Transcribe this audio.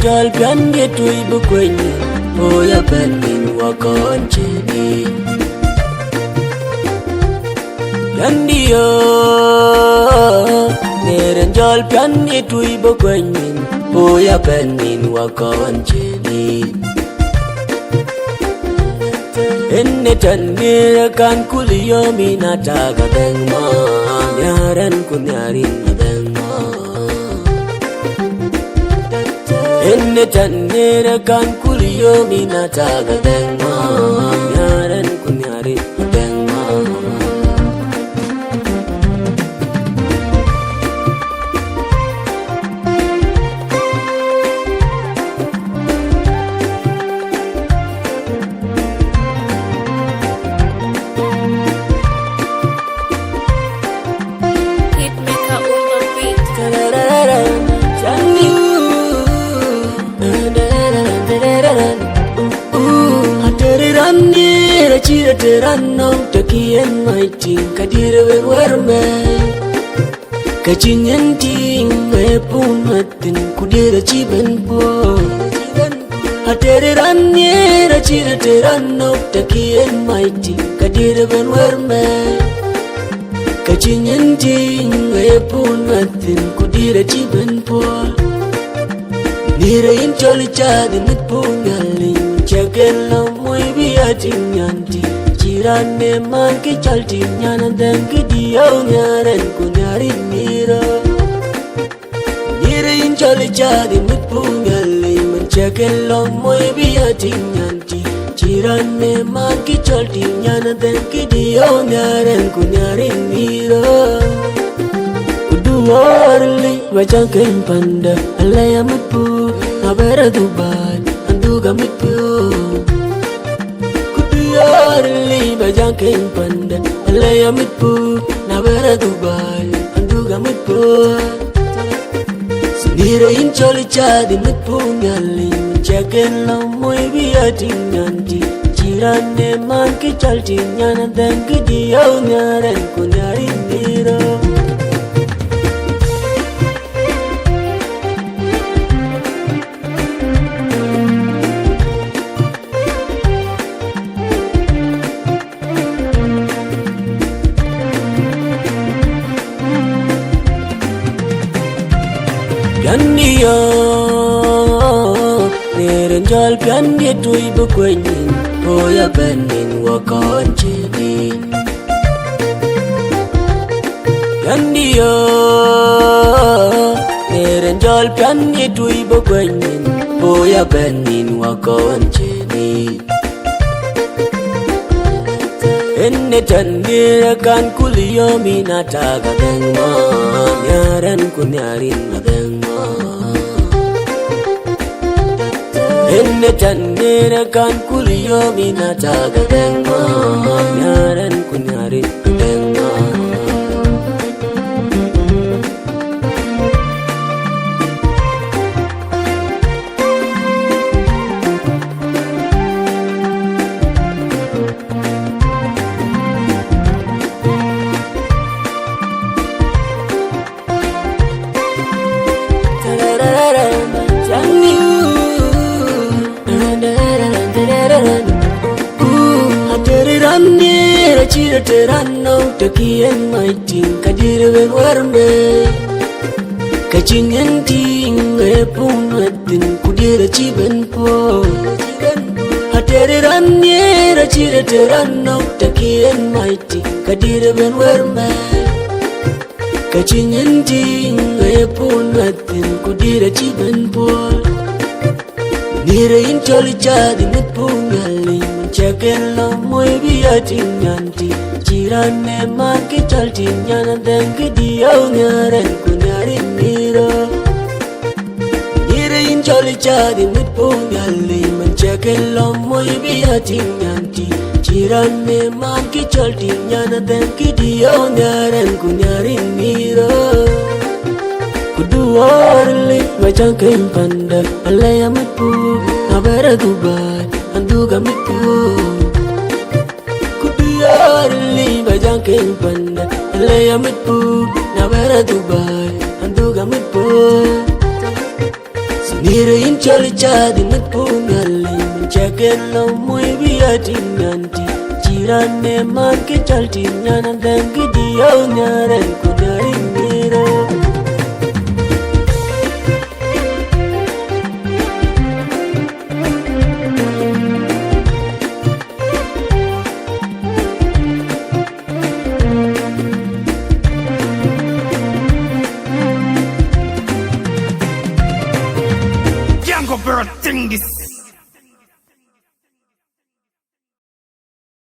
jol pande tui bu kwenye Oya benin wakoncheni Yandiyo Neren jol pande tui bu kwenye Oya benin wakoncheni Enne tanira kan kuliyomi nataga dengma Nyaran kunyarin dengma Enne tanira kan kuliyomi nataga dengma Nyaran kunyarin dengma Chira terano takien maiting kadira werme kacingen ting me pumatin kudira chiben po ateranye chira terano takien maiting kadira werme kacingen ting me pumatin kudira chiben po nira incholi chadi mit pungaling chakelo muy biating nyanti chirane man ki chalti nyana dengi diyo nyaren kunyarin nira nira incholi chadi mit pungaling chakelo muy biating nyanti chirane man ki chalti nyana dengi diyo nyaren kunyarin nira Uduwarli wajang kain panda alaya mitpu abera dubai anduga mitpu Uduwarli wajang kain panda alaya mitpu abera dubai anduga mitpu Sendiri incholi chadi mitpu ngali Menjaken lo muy biating nyanti Chirane man ki chalti nyana dengi diyo nyaren kunyarin nira Yandiyo Neren jol pandi tui bu kwenyin Oya benin wakoncheni Yandiyo Neren jol pandi tui bu kwenyin Oya benin wakoncheni Enne tanira kan kuliyomi nataga dengma Nyaran kunyarin dengma Enne tanira kan kuliyomi nataga dengma Nyaran kunyarin dengma Chira terano takien maiting kadira werme kacingen ting me pumatin kudira chiben po ateranye chira terano takien maiting kadira werme kacingen ting me pumatin kudira chiben po nira incholi chadi mit pungaling Chakelo muy biating nyanti Chirane man ki chalti nyana dengi diyo nyaren kunyarin nira Nira incholi chadi mit pungali Chakelo muy biating nyanti Chirane man ki chalti nyana dengi diyo nyaren kunyarin nira Kuduwarli wajang kain panda alaya mitpu abera dubai anduga mitpu Kuduwarli wajang kain panda alaya mitpu abera dubai anduga mitpu Nirain chalchadi nagpungali Chakelo muy biati nyanti Jirane man ke chalti nyana dangi diyaw nyare